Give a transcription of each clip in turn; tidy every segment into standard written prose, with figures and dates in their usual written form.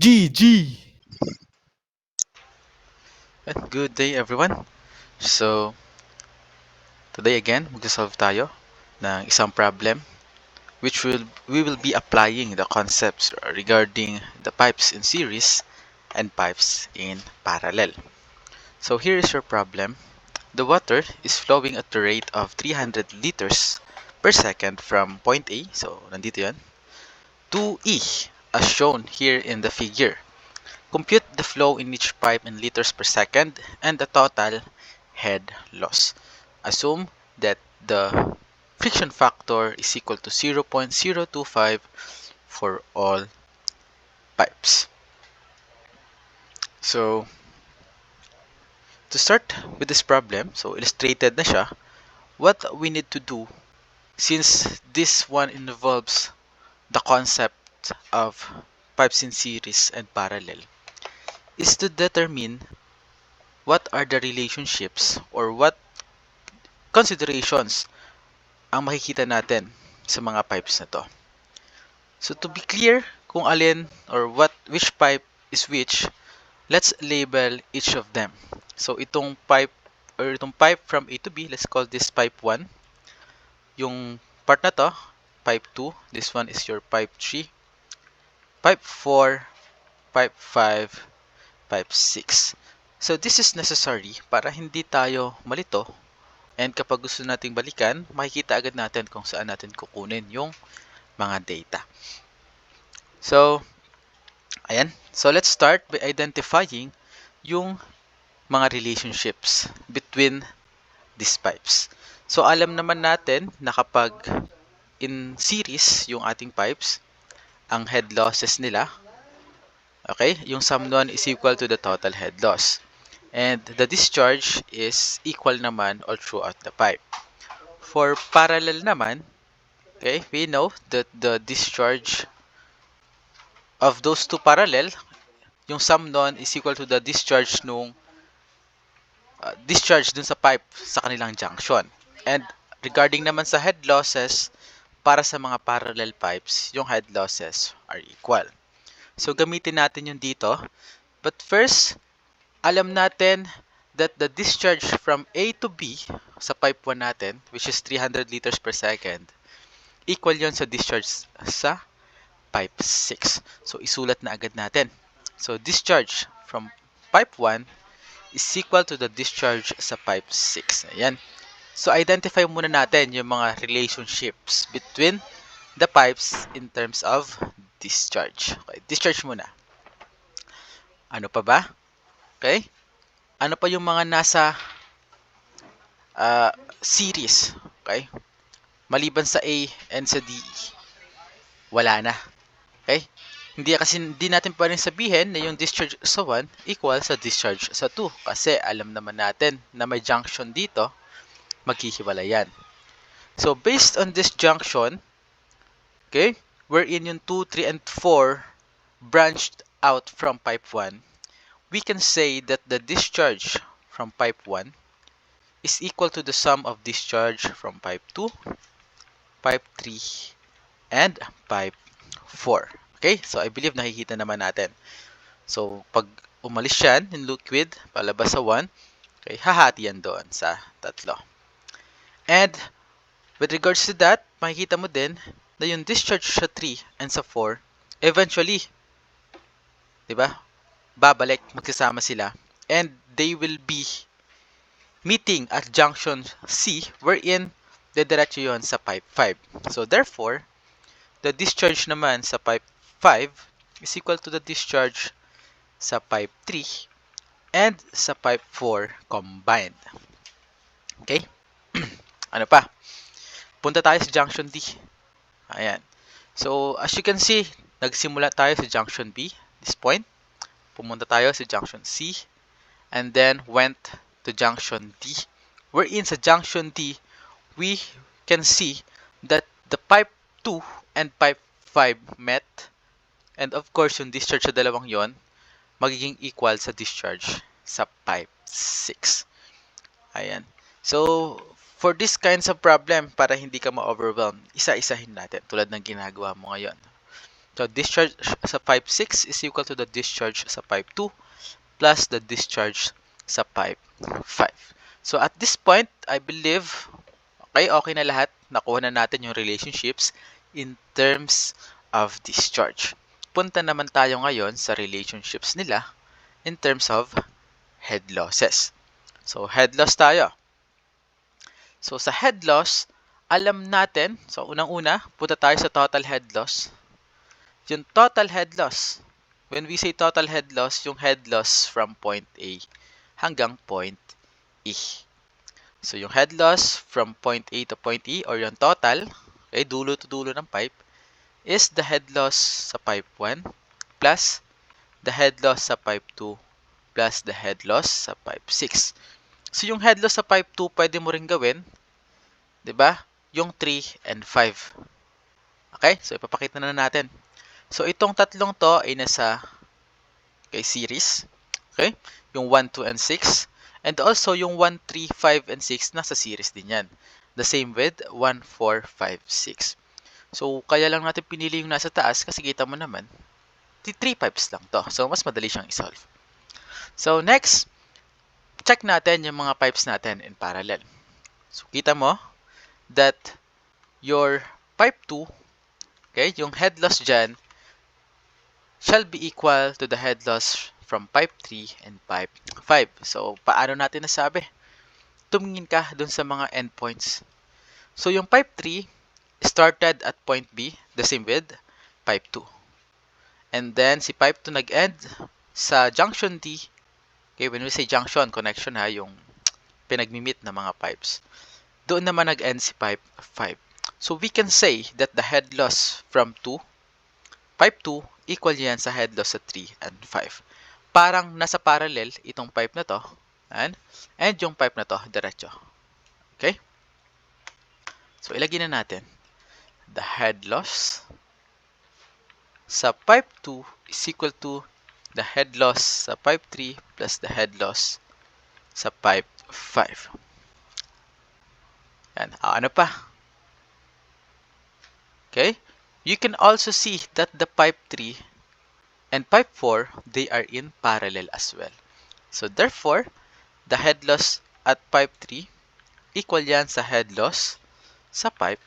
GG! Good day everyone. So, today again, magsasolve tayo ng isang problem which we will be applying the concepts regarding the pipes in series and pipes in parallel. So, here is your problem. The water is flowing at the rate of 300 liters per second from point A, so nandito yan, to E as shown here in the figure. Compute the flow in each pipe in liters per second and the total head loss. Assume that the friction factor is equal to 0.025 for all pipes. So, to start with this problem, so illustrated na siya, what we need to do, since this one involves the concept of pipes in series and parallel, is to determine what are the relationships or what considerations ang makikita natin sa mga pipes na to. So to be clear kung alin or which pipe is which, let's label each of them. So itong pipe from A to B, let's call this pipe 1. Yung part na to, pipe 2. This one is your pipe 3. Pipe 4, pipe 5, pipe 6. So this is necessary para hindi tayo malito. And kapag gusto nating balikan, makikita agad natin kung saan natin kukunin yung mga data. So, ayan. So, let's start by identifying yung mga relationships between these pipes. So, alam naman natin na kapag in series yung ating pipes, ang head losses nila, okay, yung sum nun is equal to the total head loss. And the discharge is equal naman all throughout the pipe. For parallel naman, okay, we know that the discharge of those two parallel, yung sum nun is equal to the discharge nung discharge dun sa pipe sa kanilang junction. And regarding naman sa head losses, para sa mga parallel pipes, yung head losses are equal. So gamitin natin yung dito. But first, alam natin that the discharge from A to B sa pipe 1 natin, which is 300 liters per second, equal yon sa discharge sa pipe 6. So isulat na agad natin. So discharge from pipe 1 is equal to the discharge sa pipe 6. Ayan. So identify muna natin yung mga relationships between the pipes in terms of discharge. Okay, discharge muna. Ano pa ba? Okay? Ano pa yung mga nasa series? Okay? Maliban sa A and sa D, wala na. Okay? Hindi natin pwedeng sabihin na yung discharge sa 1 equal sa discharge sa 2 kasi alam naman natin na may junction dito, maghihiwalay yan. So based on this junction, okay, wherein yung 2, 3, and 4 branched out from pipe 1, we can say that the discharge from pipe 1 is equal to the sum of discharge from pipe 2, pipe 3, and pipe 4. Okay? So, I believe nakikita naman natin. So, pag umalis yan, yung liquid, palabas sa 1, okay, hahati yan doon sa 3. And, with regards to that, makikita mo din na yung discharge sa 3 and sa 4, eventually, di ba, babalik, magsasama sila, and they will be meeting at junction C, wherein dediretso yon sa pipe 5. So, therefore, the discharge naman sa pipe 5 is equal to the discharge sa pipe 3 and sa pipe 4 combined. Okay? Ano pa? Punta tayo sa junction D. Ayan. So, as you can see, nagsimula tayo sa junction B, this point. Pumunta tayo sa junction C, and then went to junction D. Wherein sa junction D, we can see that the pipe 2 and pipe 5 met. And of course, yung discharge sa dalawang yon magiging equal sa discharge sa pipe 6. Ayan. So, for this kinds of problem, para hindi ka ma-overwhelm, isa-isahin natin tulad ng ginagawa mo ngayon. So, discharge sa pipe 6 is equal to the discharge sa pipe 2 plus the discharge sa pipe 5. So, at this point, I believe, okay na lahat. Nakuha na natin yung relationships in terms of discharge. Punta naman tayo ngayon sa relationships nila in terms of head losses. So, head loss tayo. So, sa head loss, alam natin, so unang-una, punta tayo sa total head loss. Yung total head loss, when we say total head loss, yung head loss from point A hanggang point E. So, yung head loss from point A to point E, or yung total, okay, dulo to dulo ng pipe, is the head loss sa pipe 1 plus the head loss sa pipe 2 plus the head loss sa pipe 6. So, yung head loss sa pipe 2, pwede mo rin gawin, 'di ba? Yung 3 and 5. Okay? So, ipapakita na natin. So, itong tatlong to ay nasa series. Okay? Yung 1, 2, and 6. And also, yung 1, 3, 5, and 6 nasa series din yan. The same with 1, 4, 5, 6. So, kaya lang natin pinili yung nasa taas kasi kita mo naman, 3 pipes lang to. So, mas madali siyang isolve. So, next, check natin yung mga pipes natin in parallel. So, kita mo that your pipe 2, okay, yung head loss dyan, shall be equal to the head loss from pipe 3 and pipe 5. So, paano natin nasabi? Tumingin ka dun sa mga endpoints. So, yung pipe 3 started at point B, the same with pipe 2. And then, si pipe 2 nag-end sa junction D. Okay, when we say junction, connection ha, yung pinagmimit na mga pipes. Doon naman nag-end si pipe 5. So, we can say that the head loss from pipe 2 equal yan sa head loss sa 3 and 5. Parang nasa parallel itong pipe na to and yung pipe na to diretso. Okay? So, ilagay na natin. The head loss sa pipe 2 is equal to the head loss sa pipe 3 plus the head loss sa pipe 5. Yan. Ano pa? Okay? You can also see that the pipe 3 and pipe 4, they are in parallel as well. So, therefore, the head loss at pipe 3 equal yan sa head loss sa pipe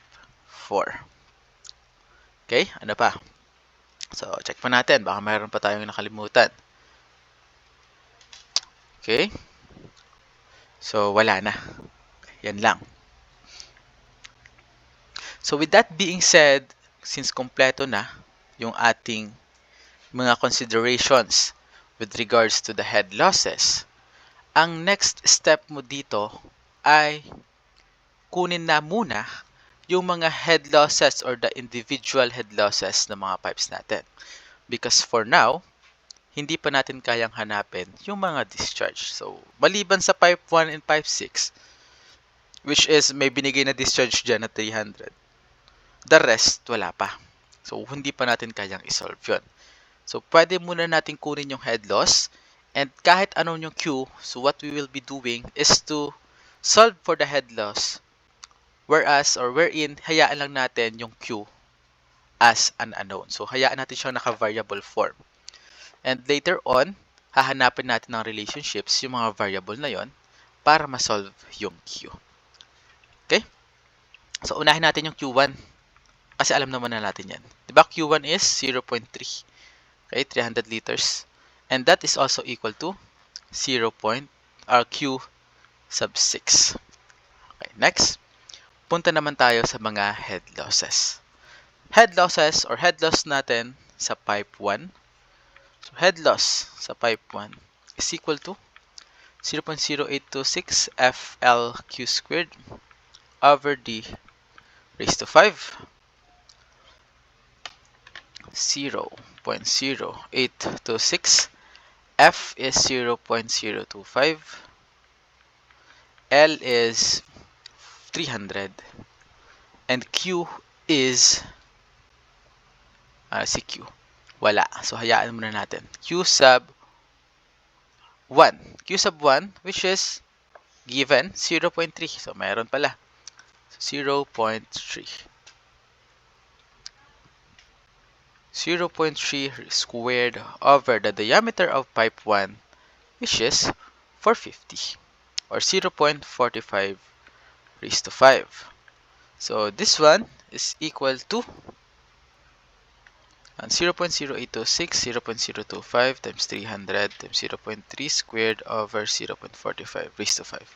4. Okay? Ano pa? So, check pa natin. Baka mayroon pa tayong nakalimutan. Okay? So, wala na. Yan lang. So, with that being said, since kompleto na yung ating mga considerations with regards to the head losses, ang next step mo dito ay kunin na muna yung mga head losses or the individual head losses ng mga pipes natin. Because for now, hindi pa natin kayang hanapin yung mga discharge. So, maliban sa pipe 1 and pipe 6, which is may binigay na discharge dyan na 300, the rest, wala pa. So, hindi pa natin kayang isolve yun. So, pwede muna natin kunin yung head loss. And kahit anong yung Q, so what we will be doing is to solve for the head loss. Wherein, hayaan lang natin yung Q as an unknown. So, hayaan natin siyang naka-variable form. And later on, hahanapin natin ng relationships yung mga variable na yon para ma-solve yung Q. Okay? So, unahin natin yung Q1. Kasi alam naman na natin yan. Diba Q1 is 0.3. Okay, 300 liters. And that is also equal to Q sub 6. Okay, next. Punta naman tayo sa mga head losses. Head losses or head loss natin sa pipe 1. So, head loss sa pipe 1 is equal to 0.0826 FLQ squared over D raised to 5. 0.0826. F is 0.025. L is 300. And Q is si Q. Wala. So, hayaan muna natin. Q sub 1. Q sub 1, which is given 0.3. So, mayroon pala. 0.3. 0.3 squared over the diameter of pipe 1, which is 450, or 0.45 raised to 5. So this one is equal to 0.0826, 0.025 times 300 times 0.3 squared over 0.45 raised to 5.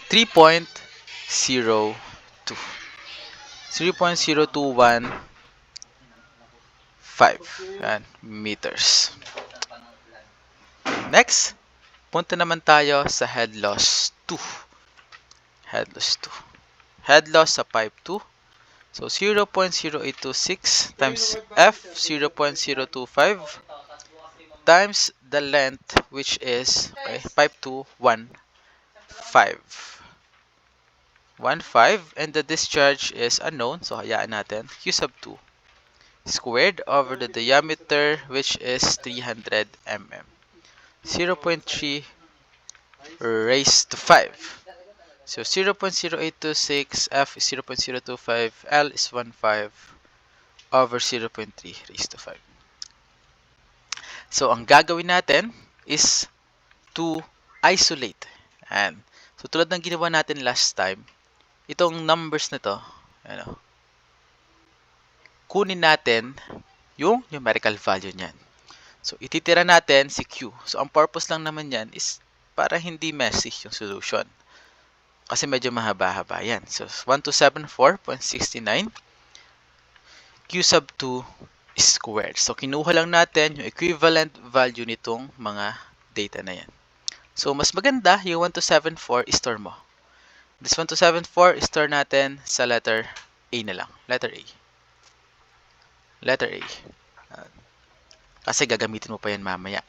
3.02. 3.0215 meters. Next, punta naman tayo sa head loss 2. Head loss 2. Head loss sa pipe 2. So 0.0826 times F 0.025 times the length, which is pipe 2 1 5. 1.5, and the discharge is unknown, so hayaan natin. Q sub 2 squared over the diameter, which is 300 mm. 0.3 raised to 5. So 0.0826, F is 0.025, L is 1.5 over 0.3 raised to 5. So ang gagawin natin is to isolate. And so tulad ng ginawa natin last time, itong numbers na to, kunin natin yung numerical value niyan. So ititira natin si Q. So ang purpose lang naman yan is para hindi messy yung solution. Kasi medyo mahaba-haba yan. So 1274.69 Q sub 2 is squared. So kinuha lang natin yung equivalent value nitong mga data na yan. So mas maganda yung 1274 store mo. This 1274 store natin sa letter A na lang. Letter A. Letter A. Kasi gagamitin mo pa yan mamaya.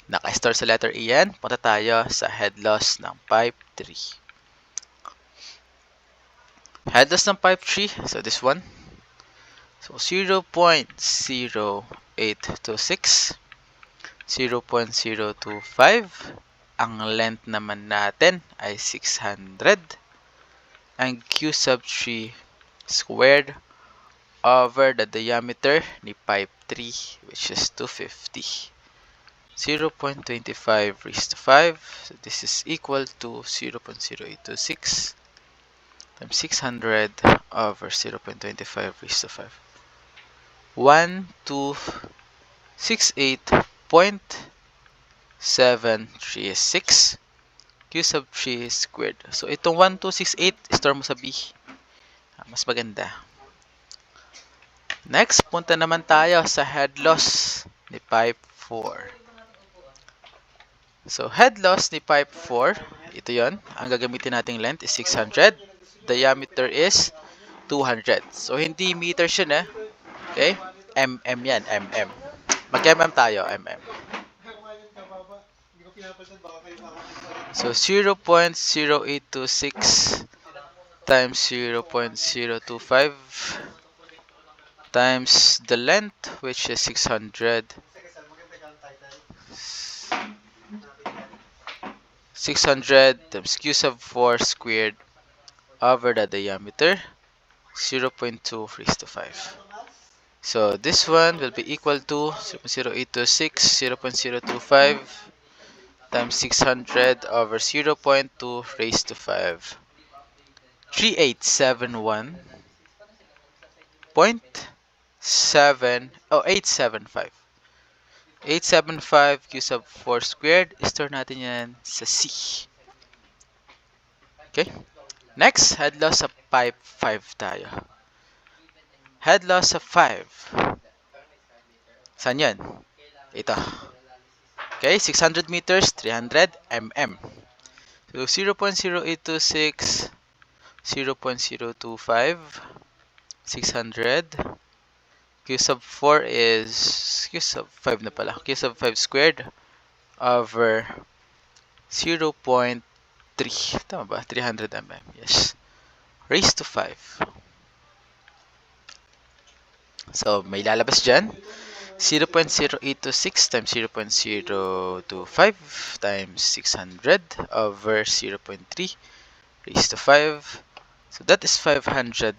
Naka-store sa letter A yan. Punta tayo sa head loss ng pipe 3. Head loss ng pipe 3. So this one. So 0.0826. 0.025. Ang length naman natin ay 600. Ang Q sub 3 squared over the diameter ni pipe 3, which is 250. 0.25 raised to 5. So this is equal to 0.0826 times 600 over 0.25 raised to 5. 1268.736 Q sub 3 squared. So itong 1268, store mo sa B. Mas maganda. Next, punta naman tayo sa head loss ni pipe 4. So head loss ni pipe 4, ito yon. Ang gagamitin nating length is 600. Diameter is 200. So hindi meters yun Okay? mm yan, mm. Mag-mm tayo, mm. So 0.0826 times 0.025 times the length, which is 600. 600 times Q sub 4 squared over the diameter, 0.2 raised to 5. So this one will be equal to 0.0826, 0.025 times 600 over 0.2 raised to 5. 875. 875 Q sub 4 squared. Store natin yan sa C. Okay? Next, head loss sa pipe 5 tayo. Head loss sa 5. Saan yan? Ito. Okay, 600 meters, 300 mm. So 0.0826, 0.025, 600. Q sub 4 is Q sub 5 na pala. Q sub 5 squared over 0.3. Tama ba? 300 mm. Yes. Raised to 5. So, may lalabas dyan. 0.0826 times 0.025 times 600 over 0.3 raised to 5. So, that is 509.5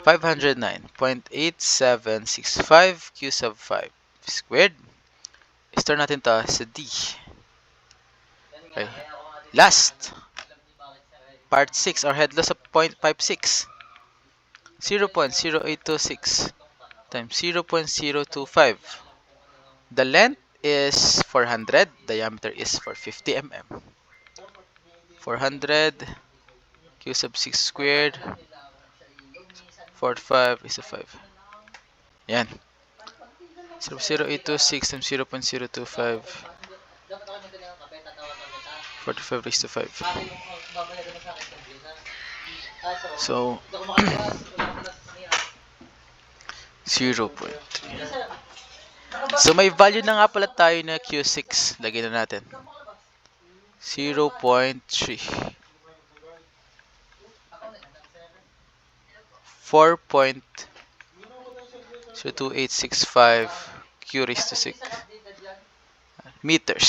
509.8765 q sub 5 squared. Store natin to sa D. Okay. Last, part 6 or head loss of 0.56. 0.0826 times 0.025. The length is 400, diameter is 450 mm. 400 q sub 6 squared 45 is to 5. Yan. 0.0826 times 0.025 45 raised to 5. So, 0.3. So, may value na nga pala tayo na Q6. Lagyan na natin. 0.3. 4.02865 Q raised to 6 meters.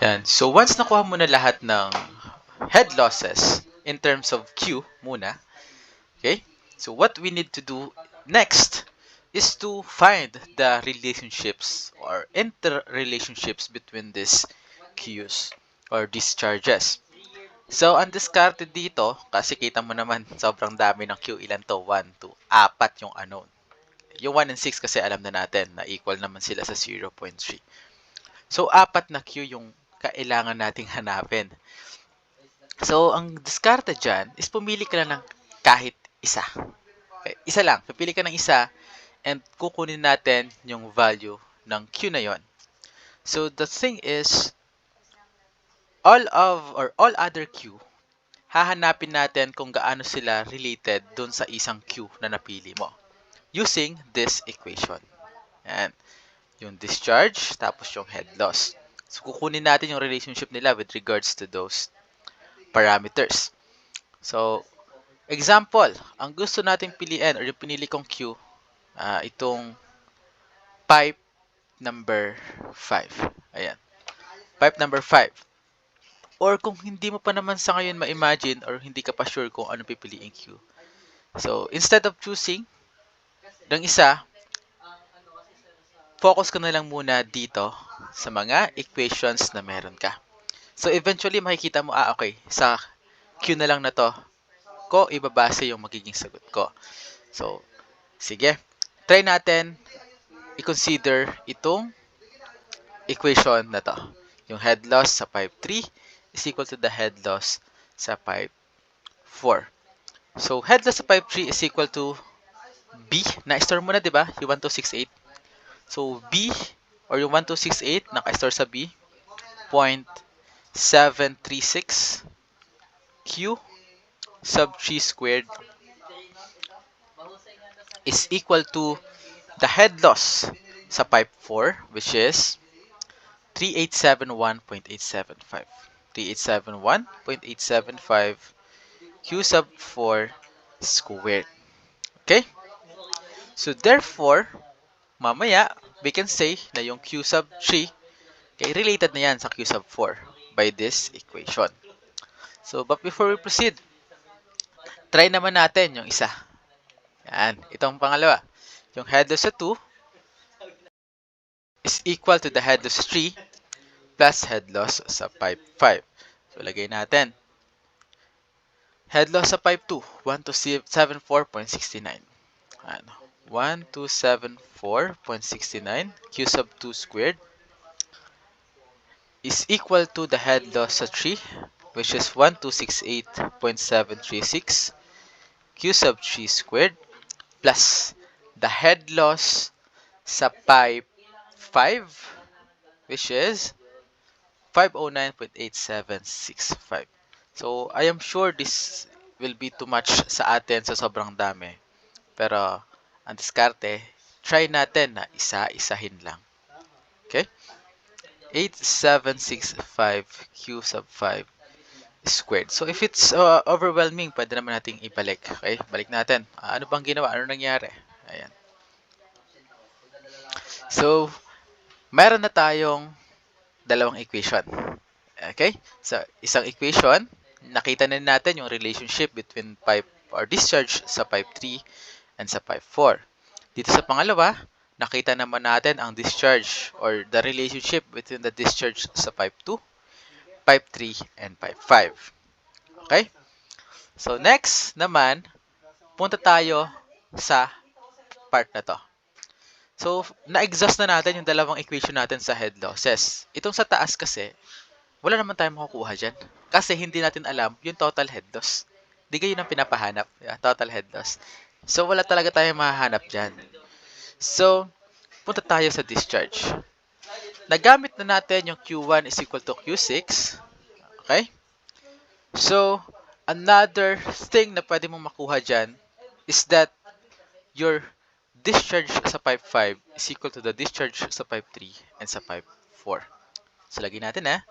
Yan. So, once nakuha mo na lahat ng head losses in terms of Q muna, okay? So, what we need to do next is to find the relationships or interrelationships between these Qs or discharges. So, ang diskarte dito, kasi kita mo naman, sobrang dami ng Q. Ilan to? 1, 2, 4 yung unknown. Yung 1 and 6 kasi alam na natin na equal naman sila sa 0.3. So, 4 na Q yung kailangan nating hanapin. So, ang diskarte dyan is pumili ka lang ng kahit isa. Okay, isa lang. Pipili ka ng isa and kukunin natin yung value ng Q na yon. So, the thing is, all other Q, hahanapin natin kung gaano sila related dun sa isang Q na napili mo using this equation. And yung discharge, tapos yung head loss. So, kukunin natin yung relationship nila with regards to those parameters. So, example, ang gusto nating piliin or yung pinili kong Q, itong pipe number 5. Ayan. Pipe number 5. Or kung hindi mo pa naman sa ngayon ma-imagine or hindi ka pa sure kung ano pipiliin Q. So, instead of choosing ng isa, focus ka na lang muna dito sa mga equations na meron ka. So, eventually, makikita mo, okay, sa Q na lang na to, ko ibabase yung magiging sagot ko. So, sige. Try natin i-consider itong equation na to. Yung head loss sa pipe 3 is equal to the head loss sa pipe 4. So, head loss sa pipe 3 is equal to B. Na-store mo na, di ba? Yung 1268. So, B or yung 1268, naka-store sa B, 0.736 Q sub 3 squared is equal to the head loss sa pipe 4, which is 3871.875. 3871.875 Q sub 4 squared. Okay? So, therefore, mamaya, we can say na yung Q sub 3, okay, related na yan sa Q sub 4 by this equation. So, but before we proceed, try naman natin yung isa. Yan, itong pangalawa. Yung head loss sa 2 is equal to the head loss 3 plus head loss sa pipe 5. So, lagay natin. Head loss sa pipe 2, 1274.69. Ano? 1274.69 Q sub 2 squared is equal to the head loss sa 3, which is 1268.736 Q sub 3 squared plus the head loss sa pipe 5, which is 509.8765. So, I am sure this will be too much sa atin sa sobrang dami. Pero, ang diskarte, try natin na isa-isahin lang. Okay? 8765 Q sub 5 squared. So, if it's overwhelming, pwede naman nating ibalik. Okay? Balik natin. Ano bang ginawa? Ano nangyari? Ayan. So, meron na tayong dalawang equation. Okay? So, isang equation, nakita na natin yung relationship between pipe or discharge sa pipe 3 and sa pipe 4. Dito sa pangalawa, nakita naman natin ang discharge or the relationship between the discharge sa pipe 2, pipe 3, and pipe 5. Okay? So, next naman, punta tayo sa part na to. So, na-exhaust na natin yung dalawang equation natin sa head losses. Itong sa taas kasi, wala naman tayong makukuha dyan. Kasi hindi natin alam yung total head loss. Hindi kayo ang pinapahanap. Yeah, total head loss. So, wala talaga tayong mahahanap dyan. So, punta tayo sa discharge. Nagamit na natin yung Q1 is equal to Q6. Okay? So, another thing na pwede mong makuha dyan is that your discharge sa pipe 5 is equal to the discharge sa pipe 3 and sa pipe 4. So, lagyan natin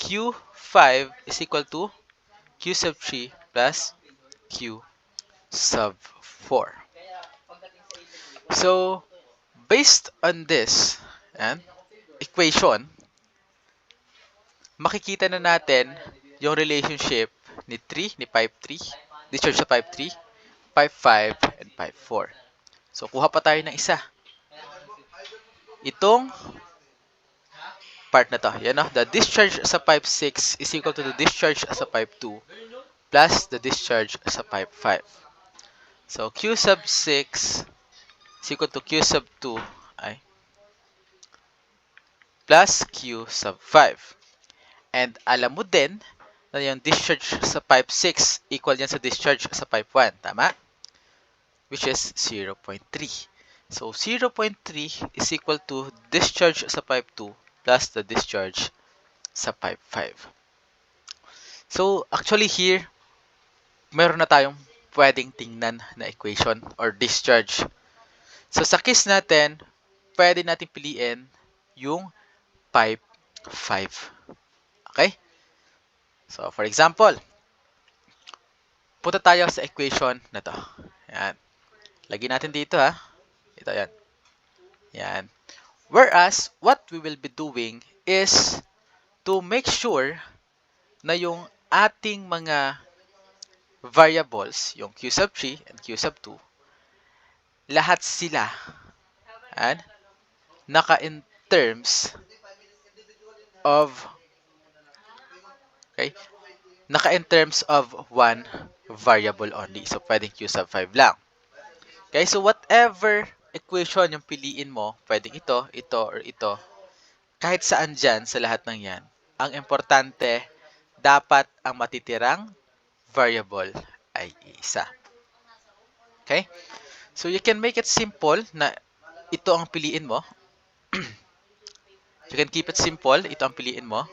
Q5 is equal to Q sub 3 plus Q sub 4. So, based on this equation, makikita na natin yung relationship ni pipe 3, discharge sa pipe 3, pipe 5, and pipe 4. So, kuha pa tayo ng isa. Itong part na to. Yan, no? The discharge sa pipe 6 is equal to the discharge sa pipe 2 plus the discharge sa pipe 5. So, Q sub 6 is equal to Q sub 2 plus Q sub 5. And alam mo din na yung discharge sa pipe 6 equal yan sa discharge sa pipe 1. Tama? Which is 0.3. So, 0.3 is equal to discharge sa pipe 2 plus the discharge sa pipe 5. So, actually here, meron na tayong pwedeng tingnan na equation or discharge. So, sa case natin, pwede natin piliin yung pipe 5. Okay? So, for example, punta tayo sa equation na to. Yan. Lagyan natin dito Ito, yan. Yan. Whereas, what we will be doing is to make sure na yung ating mga variables, yung Q sub 3 and Q sub 2, lahat sila naka in terms of one variable only. So, pwedeng Q sub 5 lang. Okay, so whatever equation yung piliin mo, pwedeng ito, or ito, kahit saan dyan sa lahat ng yan, ang importante, dapat ang matitirang variable ay isa. Okay? So, you can make it simple na ito ang piliin mo. You can keep it simple, ito ang piliin mo.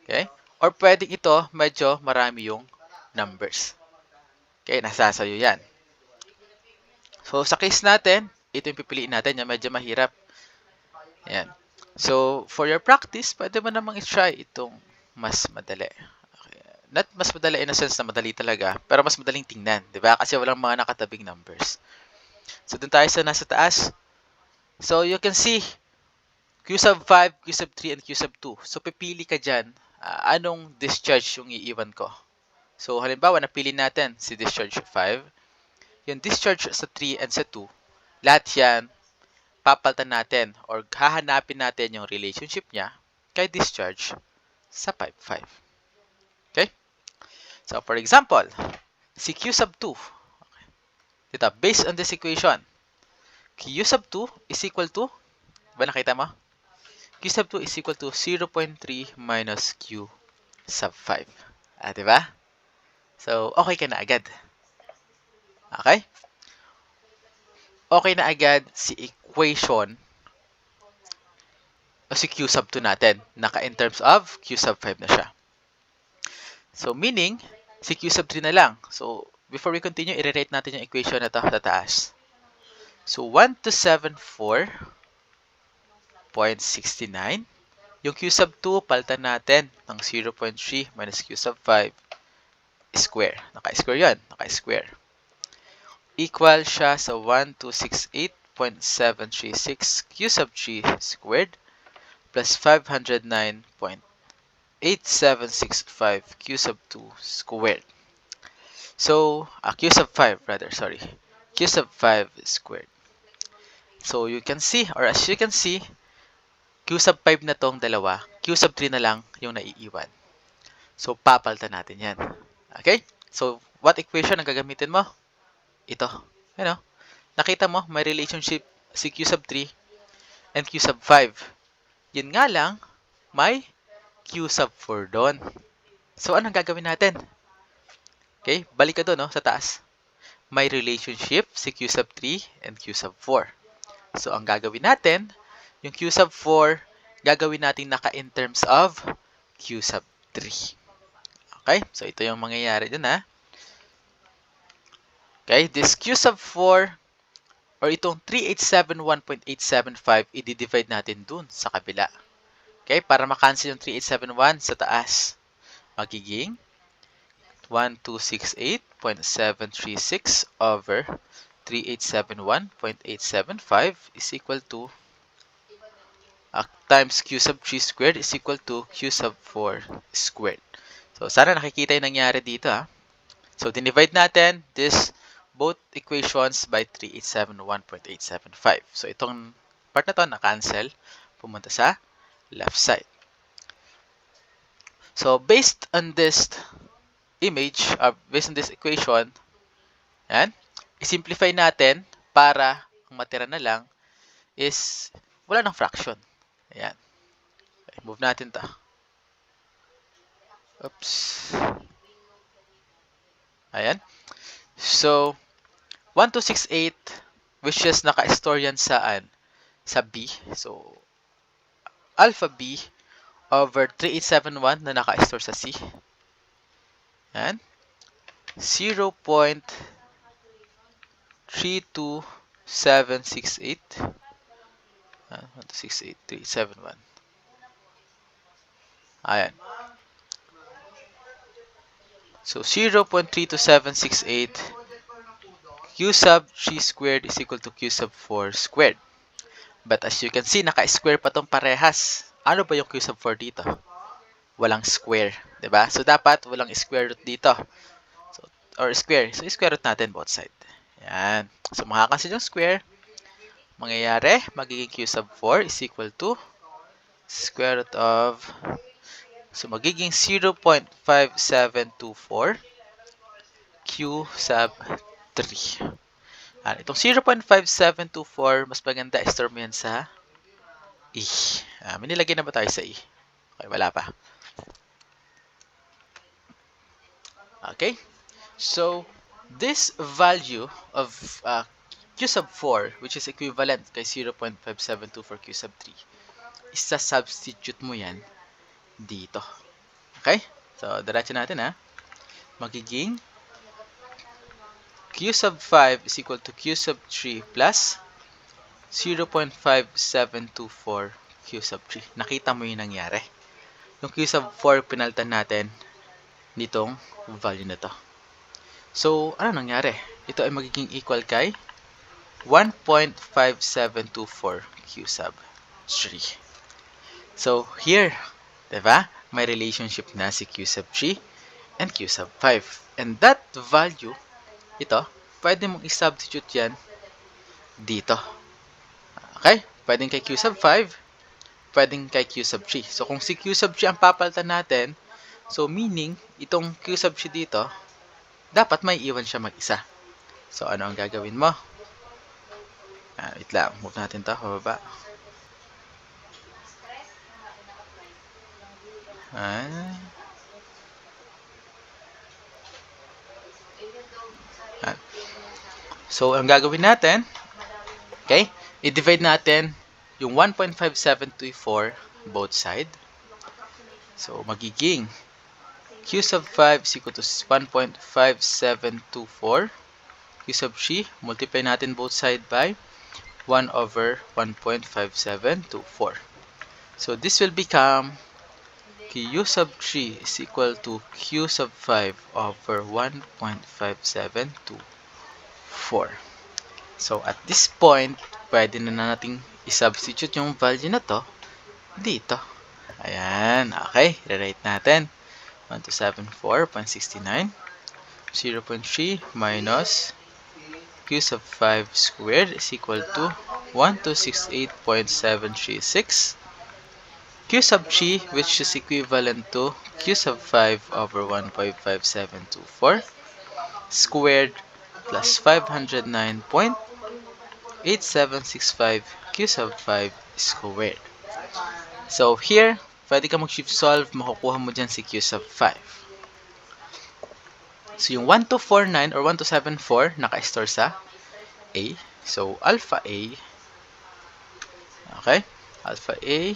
Okay? Or pwedeng ito, medyo marami yung numbers. Okay, nasa sayo yan. So, sa case natin, ito yung pipiliin natin, yung medyo mahirap. Ayan. So, for your practice, pwede mo namang i-try itong mas madali. Okay. Not mas madali in a sense na madali talaga, pero mas madaling tingnan, di ba? Kasi walang mga nakatabing numbers. So, dun tayo sa nasa taas. So, you can see Q sub 5, Q sub 3, and Q sub 2. So, pipili ka dyan, anong discharge yung iiwan ko. So, halimbawa, napili natin si discharge 5. Yung discharge sa 3 and sa 2, lahat yan, papalitan natin or hahanapin natin yung relationship niya kay discharge sa pipe 5. Okay? So, for example, si Q sub 2. Okay. Dito, based on this equation, Q sub 2 is equal to, ba nakita mo? Q sub 2 is equal to 0.3 minus Q sub 5. Diba? So, okay ka na agad. Okay? Okay na agad si equation o si Q sub 2 natin. Naka in terms of Q sub 5 na siya. So, meaning, si Q sub 3 na lang. So, before we continue, i-rate natin yung equation na ito sa taas. So, 1274.69. Yung Q sub 2, palitan natin ng 0.3 minus Q sub 5 square. Naka-square yan. Naka-square. Equal siya sa 1268.736 Q sub 3 squared plus 509.9 8765 q sub 2 squared. So, q sub 5 rather, sorry. Q sub 5 squared. So, you can see, or as you can see, q sub 5 na tong dalawa, q sub 3 na lang yung naiiwan. So, papalitan natin yan. Okay? So, what equation ang gagamitin mo? Ito. Ano? Nakita mo, may relationship si q sub 3 and q sub 5. Yun nga lang, may q sub 4 doon. So, anong gagawin natin? Okay? Balik ka doon, no? Sa taas. May relationship si q sub 3 and q sub 4. So, ang gagawin natin, yung q sub 4, gagawin natin naka in terms of q sub 3. Okay? So, ito yung mangyayari dun, ha? Okay? This q sub 4, or itong 3871.875, i-divide natin dun sa kabila. Okay? Para makancel yung 3871 sa taas. Magiging 1268.736 over 3871.875 is equal to times q sub 3 squared is equal to q sub 4 squared. So, sana nakikita yung nangyari dito, ha? So, dinivide natin this both equations by 3871.875. So, itong part na to na-cancel, pumunta sa left side. So, based on this image, based on this equation, yan, i-simplify natin para ang matira na lang is wala ng fraction. Ayan. Okay, move natin to. Oops. Ayan. So, 1268, which is naka-store yan saan? Sa B. So, alpha B over 3871 na naka-store sa C. Ayan. 0.32768. 1268371. Ayan. So, 0.32768 q sub 3 squared is equal to q sub 4 squared. But as you can see, naka-square pa tong parehas. Ano ba yung q sub 4 dito? Walang square. Diba? So, dapat walang square root dito. So, or square. So, square root natin both side. Ayan. So, makakancel yung square. Mangyayari, magiging q sub 4 is equal to square root of, so magiging 0.5724 q sub 3. Itong 0.5724, mas maganda i-store mo yan sa E. May nilagay na ba tayo sa E? Okay, wala pa. Okay, so this value of q sub 4, which is equivalent kay 0.5724 q sub 3, isa-substitute mo yan dito. Okay? So, diretso natin, ha. Magiging q sub 5 is equal to q sub 3 plus 0.5724 q sub 3. Nakita mo yung nangyari. Yung q sub 4, pinalitan natin nitong value na to. So, ano nangyari? Ito ay magiging equal kay 1.5724 q sub 3. So, here, diba? May relationship na si q sub 3 and q sub 5. And that value, ito, pwede mong i-substitute yan dito. Okay? Pwedeng kay q sub 5, pwedeng kay q sub 3. So, kung si q sub 3 ang papalitan natin, so meaning, itong q sub 3 dito, dapat may iwan siya mag-isa. So, ano ang gagawin mo? Wait lang. Move natin to. Pababa. So, ang gagawin natin, okay, i-divide natin yung 1.5724 both side. So, magiging q sub 5 is equal to 1.5724 q sub 3. Multiply natin both side by 1 over 1.5724. So, this will become q sub 3 is equal to q sub 5 over 1.5724. So, at this point, pwede na nating i-substitute yung value na to dito. Ayan. 1. Okay, rewrite natin. 1274.69. 0.3 minus q sub 5 squared is equal to 1268.736. Q sub 3, which is equivalent to q sub 5 over 1.5724 squared plus 509.8765 q sub 5 squared. So here, pwede ka mag-shift solve, makukuha mo dyan si q sub 5. So yung 1249 or 1274 naka-store sa A. So alpha A, okay, alpha A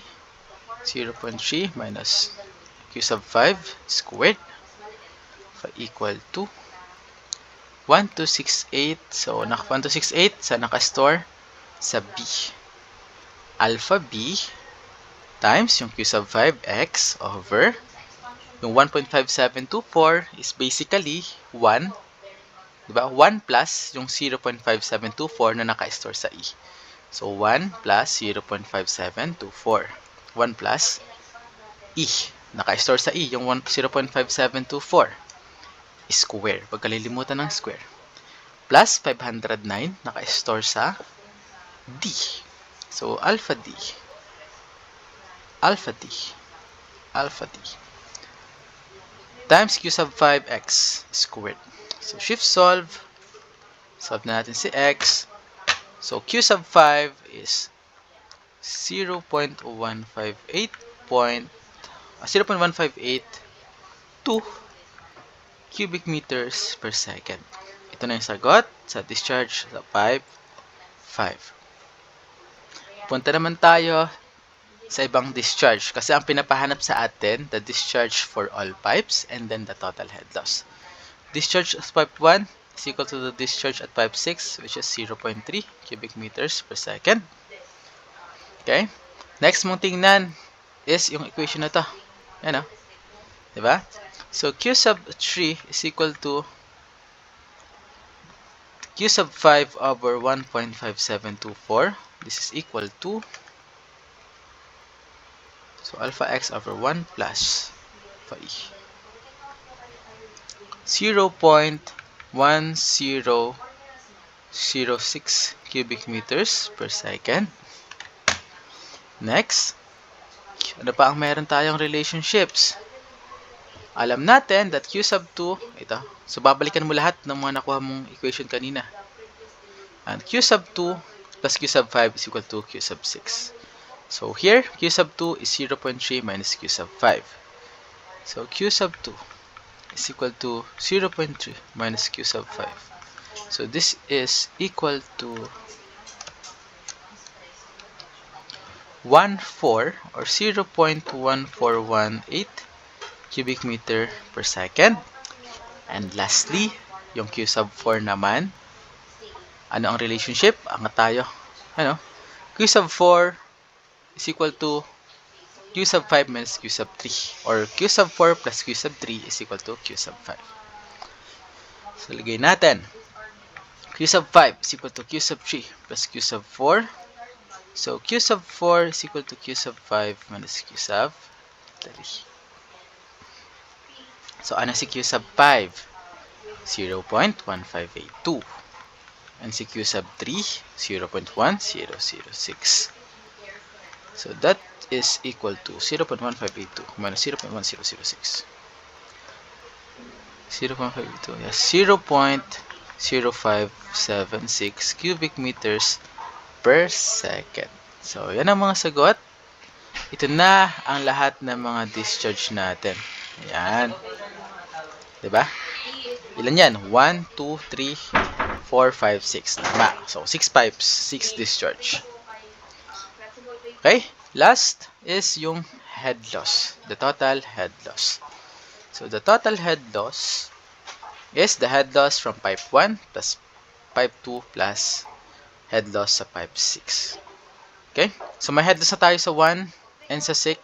0.3 minus q sub 5 squared equal to 1268. So 1268 sa naka-store sa B. Alpha B times yung q sub 5x over yung 1.5724 is basically 1. Diba? 1 plus yung 0.5724 na naka-store sa E. So 1 plus 0.5724. 1 plus E. Naka-store sa E yung 0.5724. Square. Huwag kalilimutan ng square. Plus 509 naka-store sa D. So alpha D. Alpha D. Alpha D. Times q sub 5x squared. So shift solve. Solve na natin si x. So q sub 5 is 0.158 cubic meters per second. Ito na yung sagot sa discharge sa pipe 5. Punta naman tayo sa ibang discharge kasi ang pinapahanap sa atin, the discharge for all pipes and then the total head loss. Discharge of pipe 1 is equal to the discharge at pipe 6, which is 0.3 cubic meters per second. Okay? Next mong tingnan is yung equation na to. Yan o. Diba? So, q sub 3 is equal to q sub 5 over 1.5724. This is equal to alpha x over 1 plus alpha e. 0.1006 cubic meters per second. Next, ano pa ang meron tayong relationships? Alam natin that q sub 2, ito. So, babalikan mo lahat ng mga nakuha mong equation kanina. And q sub 2 plus q sub 5 is equal to q sub 6. So, here, q sub 2 is 0.3 minus q sub 5. So, q sub 2 is equal to 0.3 minus q sub 5. So, this is equal to 14 or 0.1418 cubic meter per second. And lastly, yung q sub 4 naman. Ano ang relationship? Angat tayo. Ano? Q sub 4 is equal to q sub 5 minus q sub 3. Or q sub 4 plus q sub 3 is equal to q sub 5. So, lagay natin. Q sub 5 is equal to q sub 3 plus q sub 4. So, q sub 4 is equal to q sub 5 minus q sub 3. So, ano si q sub 5? 0.1582. And si q sub 3, 0.1006. So, that is equal to 0.1582 minus 0.1006. 0.582, yes, 0.0576 cubic meters per second. So, yan ang mga sagot. Ito na ang lahat ng mga discharge natin. Ayan. Diba? Ilan yan? 1, 2, 3, 4, 5, 6. Tama. So, 6 pipes, 6 discharge. Okay? Last is yung head loss. The total head loss. So, the total head loss is the head loss from pipe 1 plus pipe 2 plus head loss sa pipe 6. Okay? So, may head loss na tayo sa 1 and sa 6.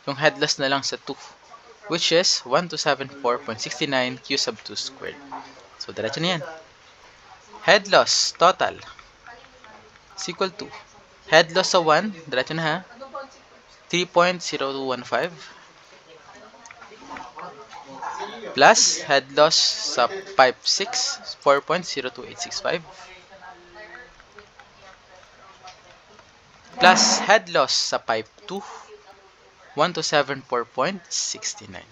Yung head loss na lang sa 2, which is 1274.69 q sub 2 squared. So, diretso na yan. Head loss total is equal to head loss sa 1, diretso na ha, 3.0215 plus head loss sa pipe 6, 4.02865, plus head loss sa pipe 2, 1274.69.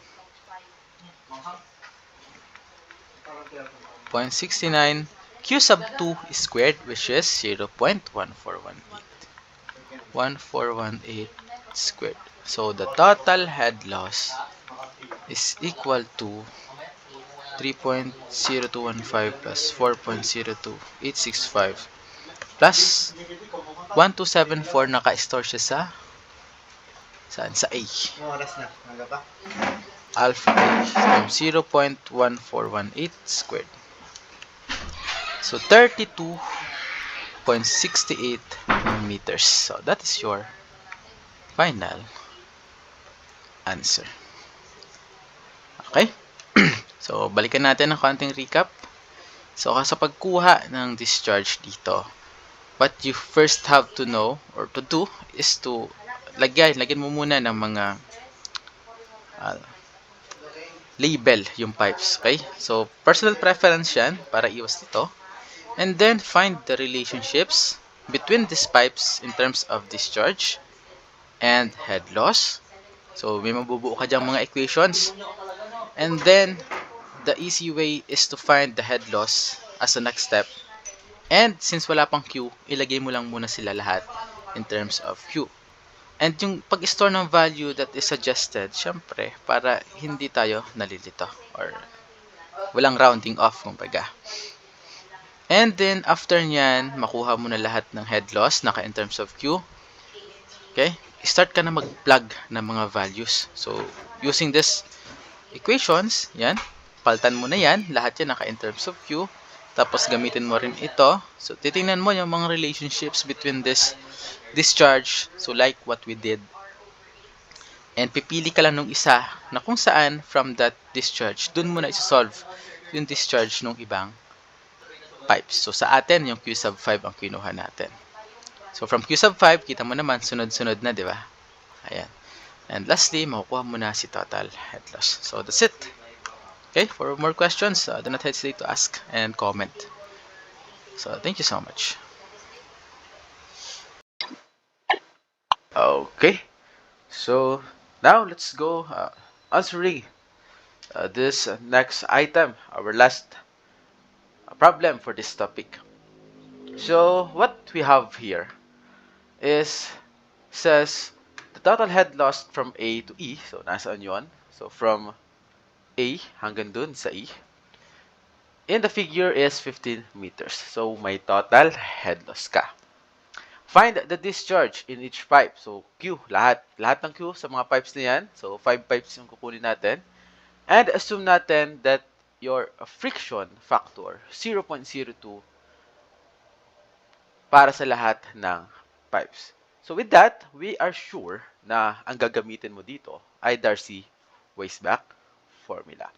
0.69 q sub 2 squared, which is 0.1418. 1418 squared. So the total head loss is equal to 3.0215 plus 4.02865 plus 1274 naka-store siya sa saan? Sa A. Alpha A times 0.1418 squared. So 32.68 meters. So that is your final answer. Okay? So balikan natin ng konting recap. So sa pagkuha ng discharge dito, what you first have to know or to do is to lagyan mo muna ng mga label yung pipes. Okay? So personal preference yan para iwas dito. And then find the relationships between these pipes in terms of discharge and head loss. So may mabubuo ka dyang mga equations. And then the easy way is to find the head loss as the next step. And since wala pang Q, ilagay mo lang muna sila lahat in terms of Q. And yung pag-store ng value that is suggested, syempre, para hindi tayo nalilito or walang rounding off, kumbaga. And then, after nyan, makuha mo na lahat ng head loss, naka in terms of Q. Okay? Start ka na mag-plug ng mga values. So, using this equations, yan, paltan mo na yan, lahat yan naka in terms of Q. Tapos, gamitin mo rin ito. So, titingnan mo yung mga relationships between this discharge. So, like what we did. And pipili ka lang nung isa na kung saan from that discharge, dun mo na isa-solve yung discharge nung ibang pipes. So, sa atin, yung Q sub 5 ang kinuha natin. So, from Q sub 5, kita mo naman, sunod-sunod na, di ba? Ayan. And lastly, makukuha mo na si total head loss. So, that's it. Okay, for more questions, do not hesitate to ask and comment. So, thank you so much. Okay, so now let's go answering this next item, our last problem for this topic. So what we have here is says the total head loss from A to E. So nasaan yun? So from A hanggang dun sa E. In the figure is 15 meters. So may total head loss ka. Find the discharge in each pipe. So Q, lahat ng Q sa mga pipes na yan. So 5 pipes yung kukunin natin. And assume natin that your friction factor 0.02 para sa lahat ng pipes. So with that, we are sure na ang gagamitin mo dito ay Darcy-Weisbach formula.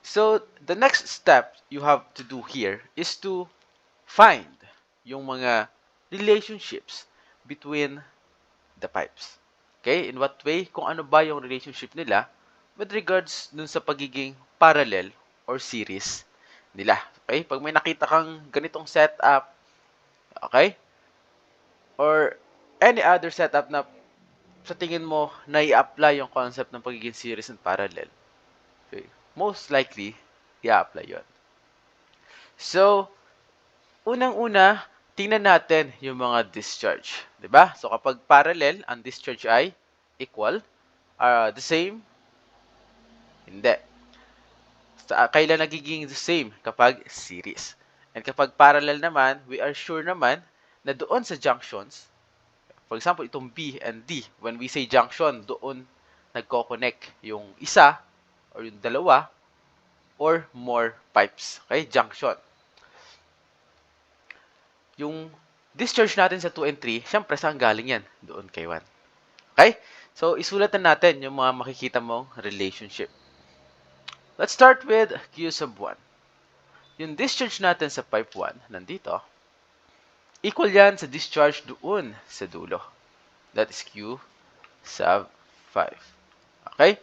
So the next step you have to do here is to find yung mga relationships between the pipes. Okay? In what way? Kung ano ba yung relationship nila with regards dun sa pagiging parallel or series nila. Okay? Pag may nakita kang ganitong setup, okay? Or any other setup na sa tingin mo na i-apply yung concept ng pagiging series and parallel, okay, most likely, i-apply yun. So, unang-una, tingnan natin yung mga discharge. Diba? So, kapag parallel, ang discharge ay equal, the same, hindi. Kailan nagiging the same? Kapag series. And kapag parallel naman, we are sure naman na doon sa junctions, for example, itong B and D, when we say junction, doon nagko-connect yung isa or yung dalawa or more pipes. Okay? Junction. Yung discharge natin sa 2 and 3, syempre saan galing yan? Doon kay 1. Okay? So, isulat na natin yung mga makikita mong relationship. Let's start with Q sub 1. Yung discharge natin sa pipe 1, nandito, equal yan sa discharge doon sa dulo. That is Q sub 5. Okay?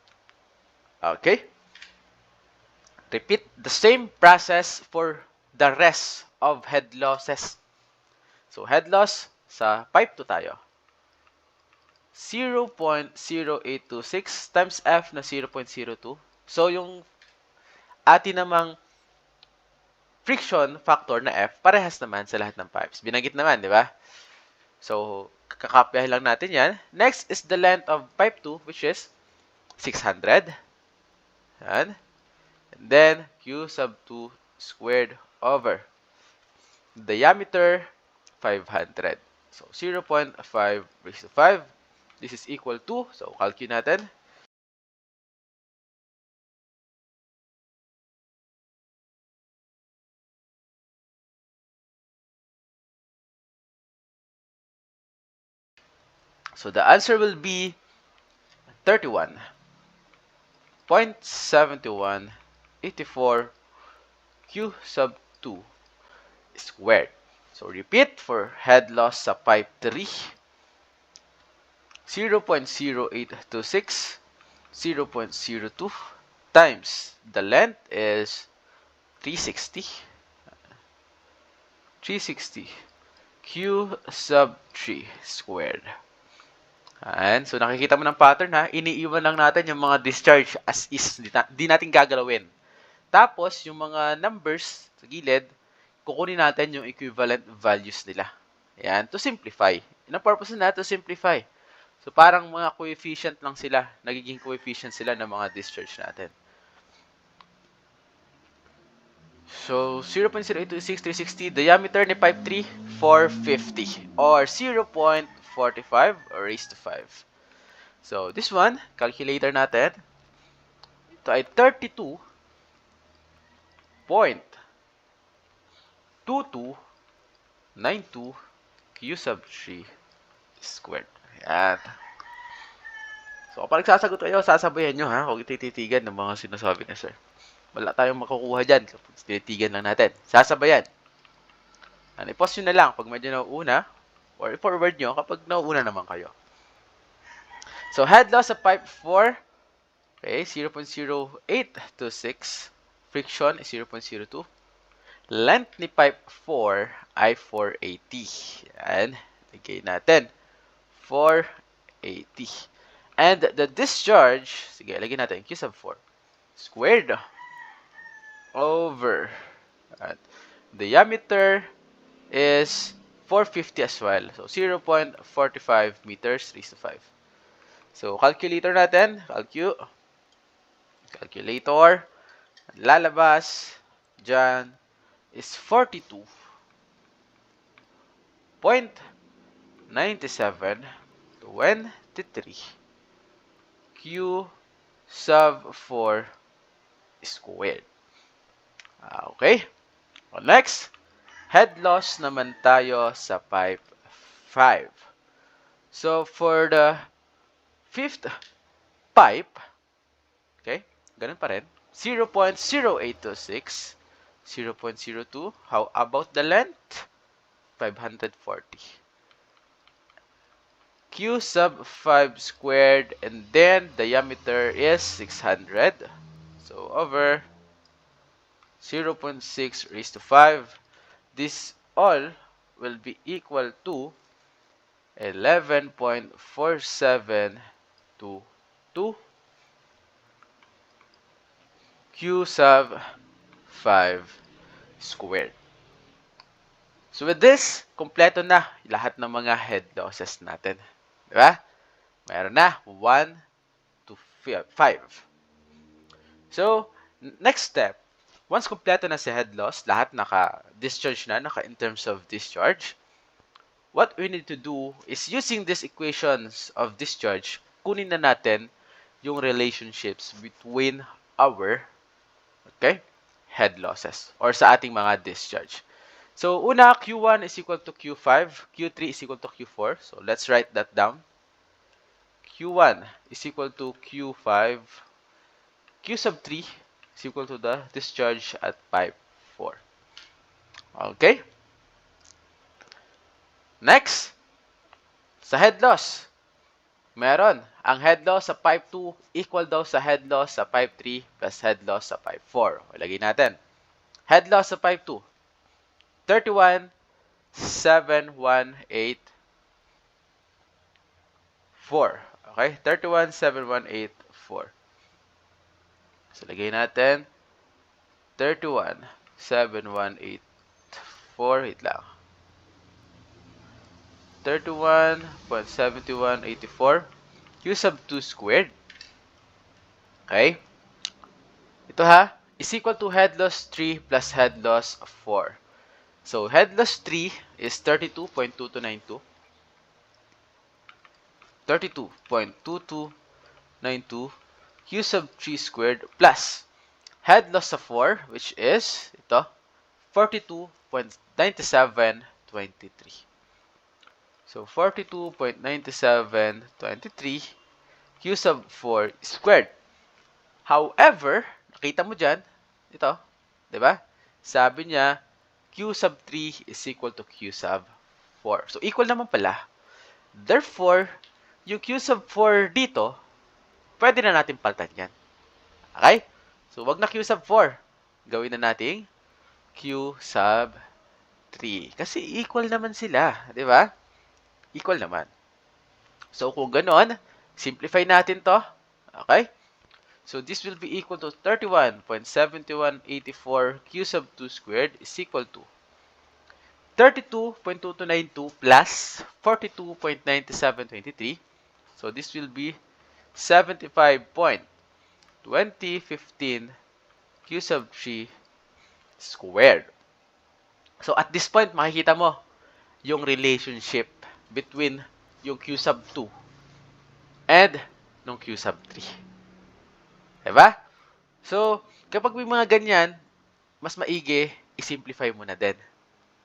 Okay? Repeat the same process for the rest of head losses. So, head loss sa pipe 2 tayo. 0.0826 times F na 0.02. So, yung atin namang friction factor na F, parehas naman sa lahat ng pipes. Binanggit naman, di ba? So, kakopyahin lang natin yan. Next is the length of pipe 2, which is 600. Yan. And then, Q sub 2 squared over diameter 500. So, 0.5 raised to 5. This is equal to, so calculate natin. So, the answer will be 31.7184 Q sub 2 squared. So, repeat for head loss sa pipe 3. 0.0826, 0.02 times the length is 360. 360 Q sub 3 squared. And so nakikita mo ng pattern ha, iniiwan lang natin yung mga discharge as is, di natin gagalawin. Tapos yung mga numbers sa gilid, kukunin natin yung equivalent values nila. Yan, to simplify. Yung purpose na to simplify. So parang mga coefficient lang sila, nagiging coefficient sila ng mga discharge natin. So 0.0826360, diameter ni pipe 3, 450 or 0.45 raised to 5. So, this one, calculator natin, ito ay 32.2292 Q sub 3 squared. Ayan. So, kapag sasagot kayo, sasabayan nyo ha, huwag tititigan ng mga sinasabi ni sir. Wala tayong makukuha dyan kapag tinitigan lang natin. Sasabayan. I-pause nyo na lang pag medyo nauuna or i-forward nyo kapag nauuna naman kayo. So, head loss sa pipe 4, okay, 0.0826. Friction is 0.02. Length ni pipe 4 ay 480. Yan. Lagay natin. 480. And the discharge, sige, lagay natin Q sub 4 squared over diameter is 450 as well. So, 0.45 meters raised to 5. So, calculator natin. Calculator. Lalabas dyan is 42.9723 Q sub 4 squared. Okay. Well, next, head loss naman tayo sa pipe 5. So, for the fifth pipe, okay, ganun pa rin, 0.0826, 0.02. How about the length? 540. Q sub 5 squared, and then diameter is 600. So, over 0.6 raised to 5. This all will be equal to 11.4722 Q sub 5 squared. So with this, kompleto na lahat ng mga head losses natin. Diba? Mayroon na 1 to 5. So, next step, once kompleto na si head loss, lahat naka-discharge na, in terms of discharge, what we need to do is using these equations of discharge, kunin na natin yung relationships between our head losses or sa ating mga discharge. So, una, Q1 is equal to Q5, Q3 is equal to Q4. So, let's write that down. Q1 is equal to Q5, Q sub 3 is equal to the discharge at pipe 4. Okay? Next, sa head loss. Meron. Ang head loss sa pipe 2 equal daw sa head loss sa pipe 3 plus head loss sa pipe 4. Ilagay natin. Head loss sa pipe 2, 31,718,4. Okay? 31,718,4. So, lagay natin 31,718,4. Wait lang. 31.7184 q sub 2 squared. Okay? Ito ha, is equal to head loss 3 plus head loss 4. So, head loss 3 is 32.2292. 32.2292 q sub 3 squared plus head loss of 4, which is ito, 42.9723. So, 42.9723 q sub 4 squared. However, nakita mo dyan, ito, di ba? Sabi niya, q sub 3 is equal to q sub 4. So, equal naman pala. Therefore, yung q sub 4 dito, pwede na natin palitan yan. Okay? So, wag na q sub 4. Gawin na natin q sub 3. Kasi equal naman sila. Di ba? Equal naman. So, kung ganon, simplify natin to. Okay? So, this will be equal to 31.7184 q sub 2 squared is equal to 32.2292 plus 42.9723. So, this will be 75.2015 q sub 3 squared. So, at this point, makikita mo yung relationship between yung q sub 2 and nung q sub 3. Diba? So, kapag may mga ganyan, mas maigi, i-simplify mo na din.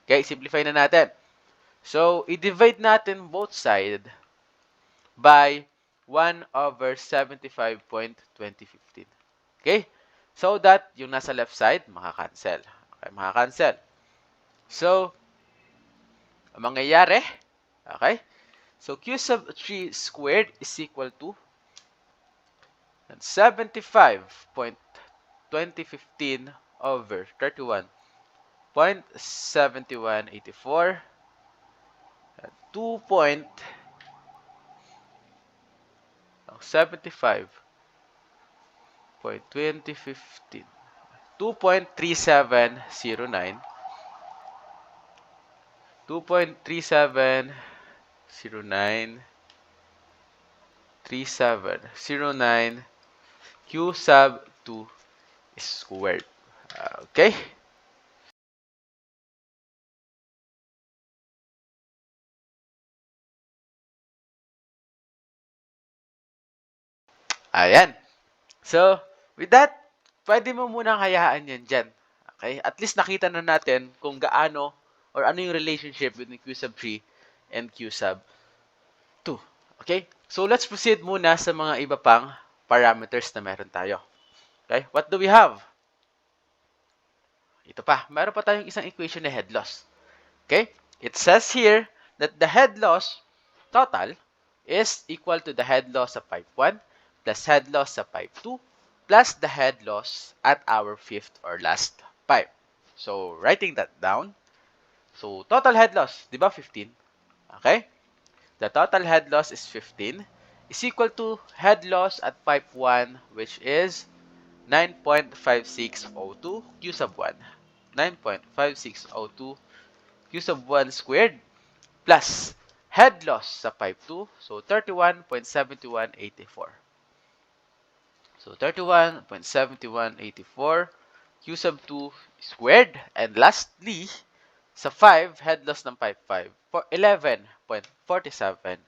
Okay, i-simplify na natin. So, i-divide natin both sides by 1 over 75.2015. Okay? So that yung nasa left side, makakancel. Okay, makakancel. So, ang mangyayari, okay? So, q sub 3 squared is equal to 75.2015 over 31.7184. 2.75.2015. 2.3709. 2.3709. 3709 q sub 2 squared. Okay? Ayan. So, with that, pwede mo munang hayaan yan dyan. Okay? At least nakita na natin kung gaano or ano yung relationship between q sub 3 and q sub 2. Okay? So, let's proceed muna sa mga iba pang parameters na meron tayo. Okay? What do we have? Ito pa. Meron pa tayong isang equation na head loss. Okay? It says here that the head loss total is equal to the head loss sa pipe 1 plus head loss sa pipe 2 plus the head loss at our fifth or last pipe. So, writing that down. So, total head loss, di ba 15? Okay? The total head loss is 15 is equal to head loss at pipe 1, which is 9.5602 q sub 1. 9.5602 q sub 1 squared plus head loss sa pipe 2, so 31.7184. So 31.7184 q sub 2 squared. And lastly, sa 5, head loss ng pipe 5, for 11.4722.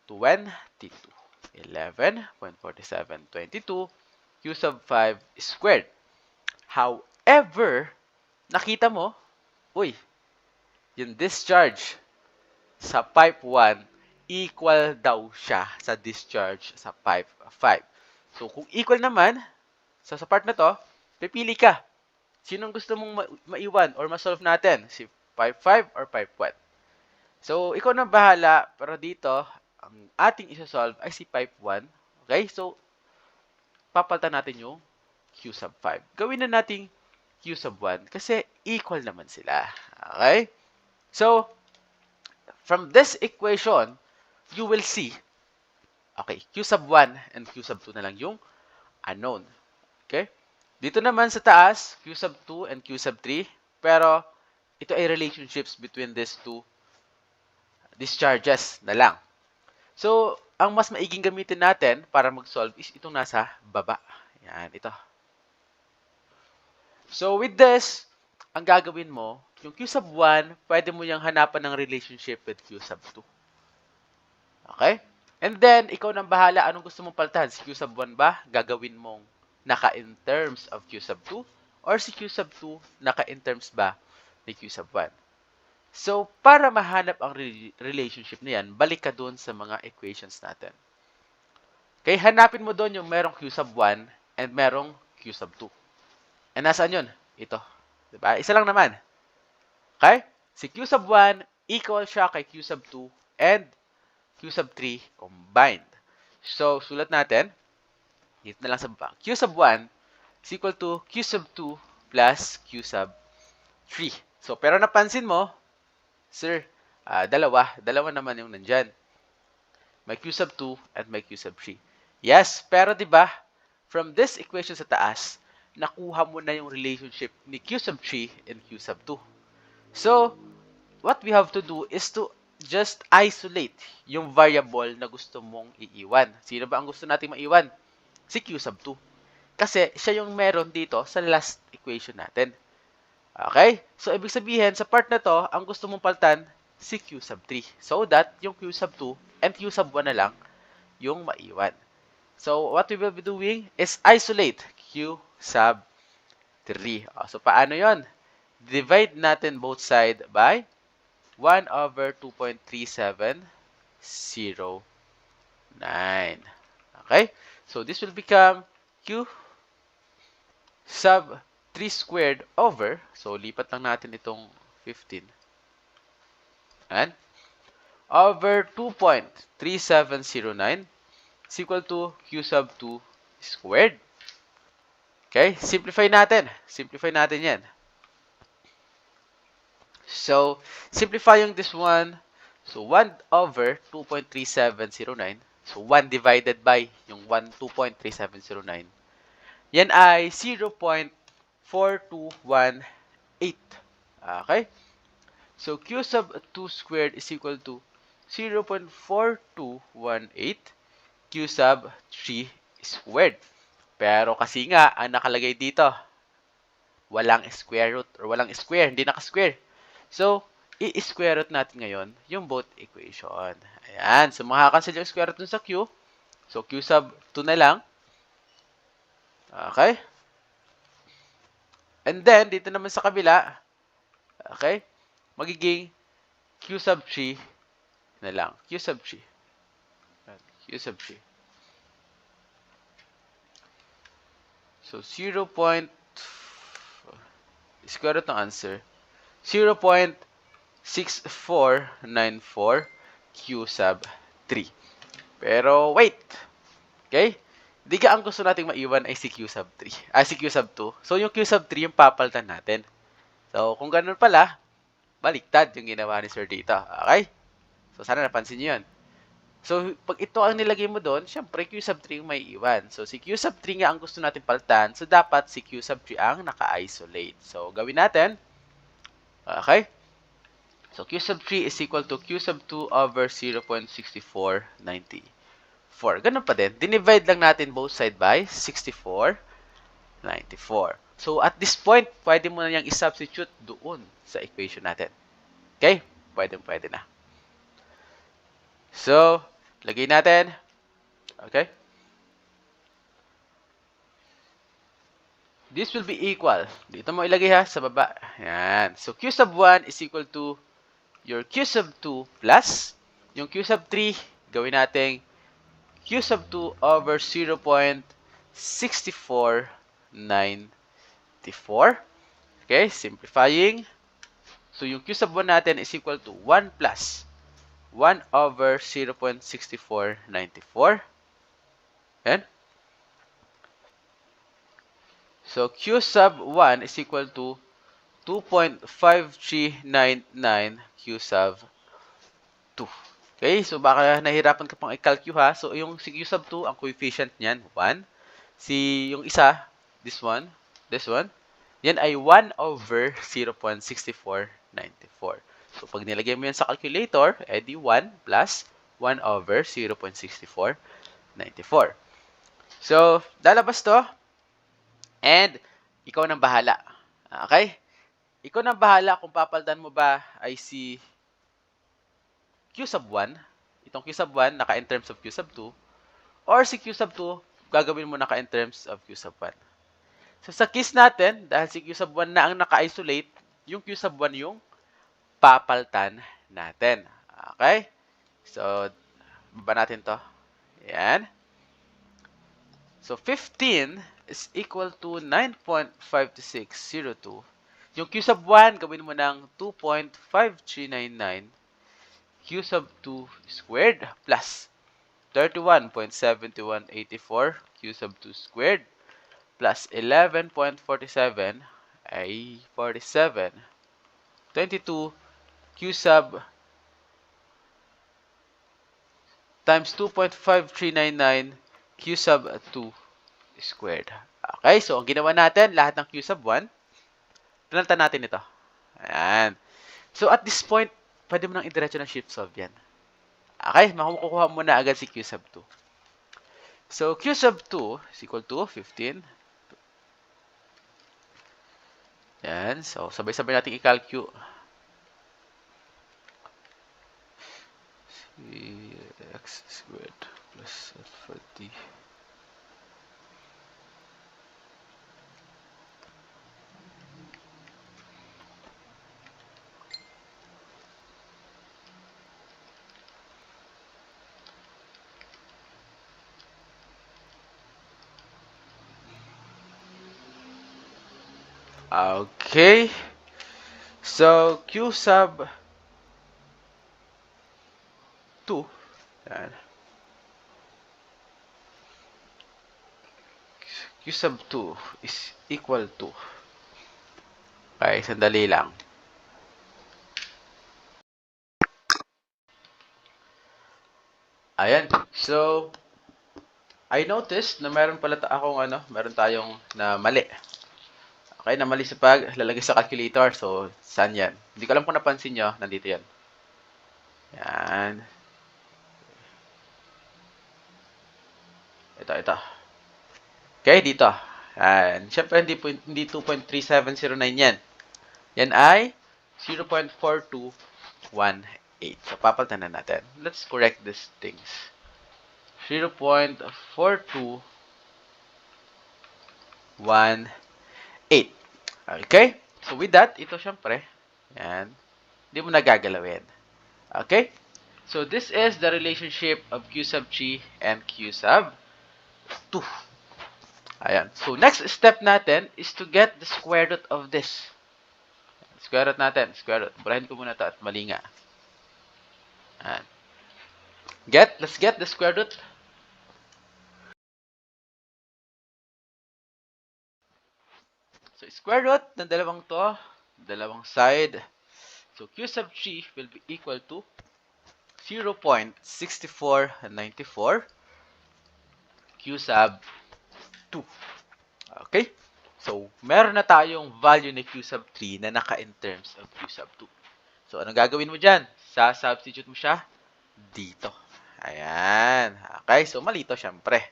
11.4722 q sub 5 squared. However, nakita mo, uy, yung discharge sa pipe 1, equal daw siya sa discharge sa pipe 5. So, kung equal naman, sa part na to, pipili ka. Sinong gusto mong maiwan or ma-solve natin? Si pipe 5 or pipe 1? So, ikaw na bahala. Pero dito, ang ating isa-solve ay si pipe 1. Okay? So, papalitan natin yung Q sub 5. Gawin na natin Q sub 1 kasi equal naman sila. Okay? So, from this equation, you will see, okay, Q sub 1 and Q sub 2 na lang yung unknown. Okay? Dito naman sa taas, Q sub 2 and Q sub 3, pero ito ay relationships between these two discharges na lang. So, ang mas maiging gamitin natin para mag-solve is itong nasa baba. Yan, ito. So, with this, ang gagawin mo, yung Q sub 1, pwede mo yung hanapan ng relationship with Q sub 2. Okay? And then, ikaw nang bahala, anong gusto mong palitan? Si Q sub 1 ba? Gagawin mong naka in terms of Q sub 2? Or si Q sub 2, naka in terms ba ni Q sub 1? So, para mahanap ang relationship na yan, balik ka doon sa mga equations natin. Okay, hanapin mo doon yung merong Q sub 1 and merong Q sub 2. And nasaan yun? Ito. Diba? Isa lang naman. Okay? Si Q sub 1 equal siya kay Q sub 2 and Q sub 3 combined. So, sulat natin. Dito na lang sa baba. Q sub 1 is equal to Q sub 2 plus Q sub 3. So, pero napansin mo, sir, dalawa naman yung nandyan. May Q sub 2 and may Q sub 3. Yes, pero 'di ba, from this equation sa taas, nakuha mo na yung relationship ni Q sub 3 and Q sub 2. So, what we have to do is to just isolate yung variable na gusto mong iiwan. Sino ba ang gusto nating maiwan? Si Q sub 2. Kasi siya yung meron dito sa last equation natin. Okay? So, ibig sabihin, sa part na to, ang gusto mong palitan, si Q sub 3. So that, yung Q sub 2 and Q sub 1 na lang yung maiwan. So, what we will be doing is isolate Q sub 3. So, paano yon? Divide natin both side by 1 over 2.3709. Okay? So, this will become Q sub 3 squared over, so lipat lang natin itong 15, and over 2.3709 is equal to Q sub 2 squared. Okay, simplify natin. Simplify natin yan. So, simplifying this one, so 1 over 2.3709, so 1 divided by yung 2.3709, yan ay 0.4218. Okay? So, Q sub 2 squared is equal to 0.4218 Q sub 3 squared. Pero kasi nga, ang nakalagay dito, walang square root or walang square, hindi naka-square. So, i-square root natin ngayon yung both equation. Ayan. So, makakancel yung square root dun sa Q. So, Q sub 2 na lang. Okay? And then, dito naman sa kabila, okay, magiging Q sub 3 na lang. Q sub 3. Q sub 3. So, 0. Square root ng answer, 0.6494 Q sub 3. Pero, wait. Okay? Di ka ang gusto nating maiwan ay si Q sub 3. Si Q sub 2. So, yung Q sub 3 yung papalitan natin. So, kung ganun pala, baliktad yung ginawa ni Sir dito. Okay? So, sana napansin nyo yun. So, pag ito ang nilagay mo doon, syempre, Q sub 3 yung may iwan. So, si Q sub 3 nga ang gusto natin palitan. So, dapat si Q sub 3 ang naka-isolate. So, gawin natin. Okay? So, Q sub 3 is equal to Q sub 2 over 0.6494. Ganun pa din. Dinivide lang natin both side by 64.94. So, at this point, pwede mo na yung i-substitute doon sa equation natin. Okay? Pwede na. So, lagay natin. Okay? This will be equal. Dito mo ilagay ha, sa baba. Yan. So, Q sub 1 is equal to your Q sub 2 plus yung Q sub 3, gawin natin Q sub 2 over 0.6494. Okay, simplifying. So, yung Q sub 1 natin is equal to 1 plus 1 over 0.6494. Yan. So, Q sub 1 is equal to 2.5399 Q sub 2. Okay, so baka nahihirapan ka pang i-calculate ha. So, yung si Q sub 2, ang coefficient niyan, 1. Yung isa, this one, yan ay 1 over 0.6494. So, pag nilagay mo yan sa calculator, edi 1 plus 1 over 0.6494. So, lalabas to, and ikaw nang bahala. Okay? Ikaw nang bahala kung papaldan mo ba ay si Q sub 1, itong Q sub 1 naka in terms of Q sub 2, or si Q sub 2 gagawin mo naka in terms of Q sub 1. So sa case natin, dahil si Q sub 1 na ang naka-isolate, yung Q sub 1 yung papaltan natin. Okay? So, baba natin to. Yan. So, 15 is equal to 9.5602. Yung Q sub 1, gawin mo ng 2.5399 Q sub 2 squared plus 31.7184 Q sub 2 squared plus 11.47 ay 47. 22 Q sub times 2.5399 Q sub 2 squared. Okay, so ang ginawa natin, lahat ng Q sub 1, pinalitan natin ito. Ayan. So at this point, pwede mo nang idiretso ng shift solve yan. Okay, makukuha mo na agad si Q sub 2. So, Q sub 2 is equal to 15. Yan. So, sabay-sabay natin i-calculate. X squared plus 40. Okay. So, Q sub 2. Yan. Q sub 2 is equal to. Okay, sandali lang. Ayan. So, I noticed na meron pala meron tayong na mali. Okay, na mali sa paglalagay sa calculator. So, saan yan? Hindi ko alam kung napansin nyo. Nandito yan. Yan. Ito. Okay, dito. Yan. Siyempre, hindi 2.3709 yan. Yan ay 0.4218. So, papalitan na natin. Let's correct these things. 0.4218. Okay? So, with that, ito syempre, yan, hindi mo nagagalawin. Okay? So, this is the relationship of Q sub 3 and Q sub 2. Ayan. So, next step natin is to get the square root of this. Square root natin. Square root. Burahin ko muna ito at mali nga. Ayan. Let's get the square root. So, square root ng dalawang side. So, Q sub 3 will be equal to 0.6494 Q sub 2. Okay? So, meron na tayong value ni Q sub 3 na naka in terms of Q sub 2. So, anong gagawin mo dyan? Substitute mo siya dito. Ayan. Okay? So, malito syempre.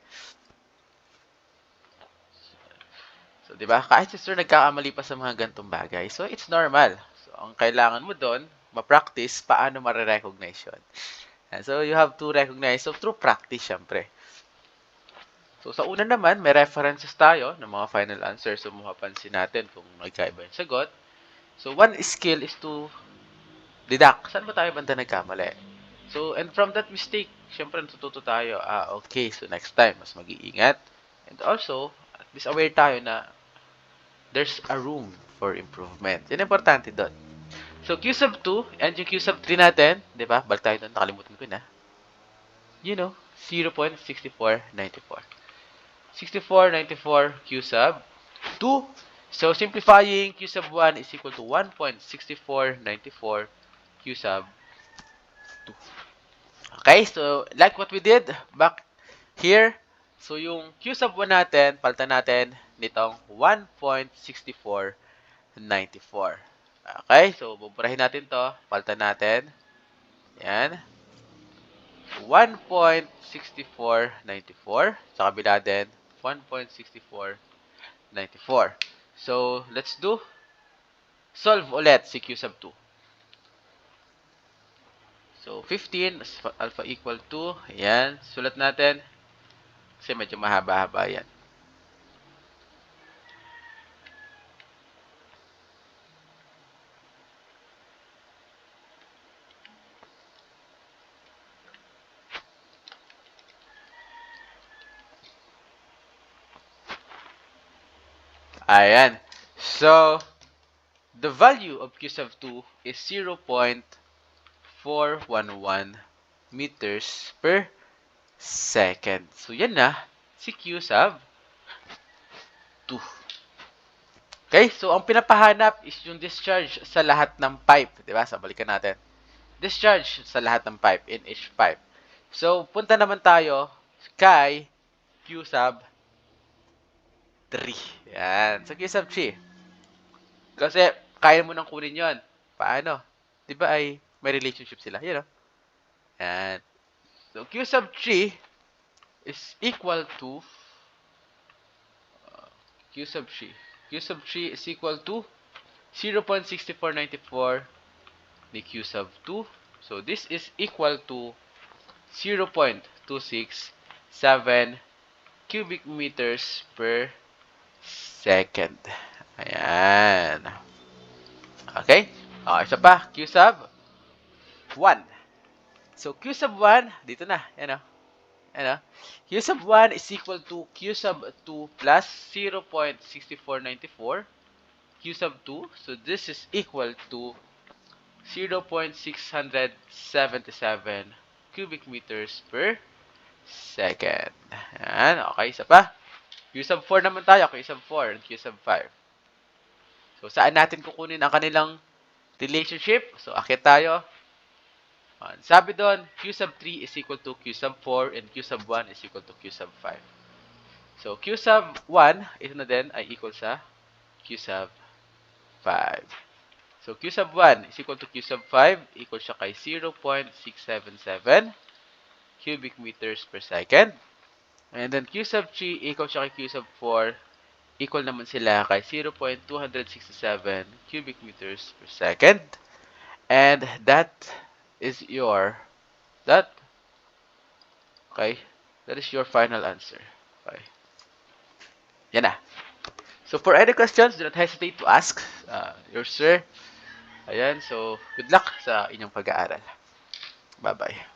So, di ba? Kahit si sir nagkakamali pa sa mga gantong bagay. So, it's normal. So, ang kailangan mo doon, ma-practice paano ma-recognize yun. And so, you have to recognize. So, through practice, syempre. So, sa una naman, may references tayo ng mga final answers. So, mapapansin natin kung nagkaiba yung sagot. So, one skill is to deduct. Saan ba tayo banda nagkamali? So, and from that mistake, syempre natututo tayo. Okay. So, next time, mas mag-iingat. And also, at least aware tayo na there's a room for improvement. Yan importante doon. So, Q sub 2 and yung Q sub 3 natin, di ba? Balik tayo doon, nakalimutan ko na. 0.6494. 6494 Q sub 2. So, simplifying, Q sub 1 is equal to 1.6494 Q sub 2. Okay, so like what we did back here, so yung Q sub 1 natin, palitan natin nitong 1.6494. Okay, so buburahin natin to, palitan natin. Yan. 1.6494. Sa kabila din, 1.6494. So, let's do solve ulit si Q sub 2. So, 15 alpha equal to, ayan, sulat natin. Kasi medyo mahaba-haba yan. Ayan. So, the value of Q sub 2 is 0.411 meters per second. So, yan na si Q sub 2. Okay, so ang pinapahanap is yung discharge sa lahat ng pipe. Diba? So, balikan natin. Discharge sa lahat ng pipe in each pipe. So, punta naman tayo kay Q sub 3. Yan. So, Q sub 3. Kasi, kaya mo nang kunin yon. Paano? Diba ay may relationship sila? You know? Yan. So, Q sub 3 is equal to Q sub 3. Q sub 3 is equal to 0.6494 ni Q sub 2. So, this is equal to 0.267 cubic meters per second. Ayan. Okay? Isa pa. Q sub 1. So, Q sub 1, dito na. Yan o. Yan o. Q sub 1 is equal to Q sub 2 plus 0.6494 Q sub 2. So, this is equal to 0.677 cubic meters per second. Yan. Okay, isa pa. Q sub 4 naman tayo. Q sub 4 and Q sub 5. So, saan natin kukunin ang kanilang relationship? So, akit tayo. Sabi doon, Q sub 3 is equal to Q sub 4 and Q sub 1 is equal to Q sub 5. So, Q sub 1, ito na din ay equal sa Q sub 5. So, Q sub 1 is equal to Q sub 5, equal siya kay 0.677 cubic meters per second. And then, Q sub 3, equal siya kay Q sub 4, equal naman sila kay 0.267 cubic meters per second. And that is your, okay, that is your final answer. Okay. Yan na. So, for any questions, do not hesitate to ask your sir. Ayan, so, good luck sa inyong pag-aaral. Bye-bye.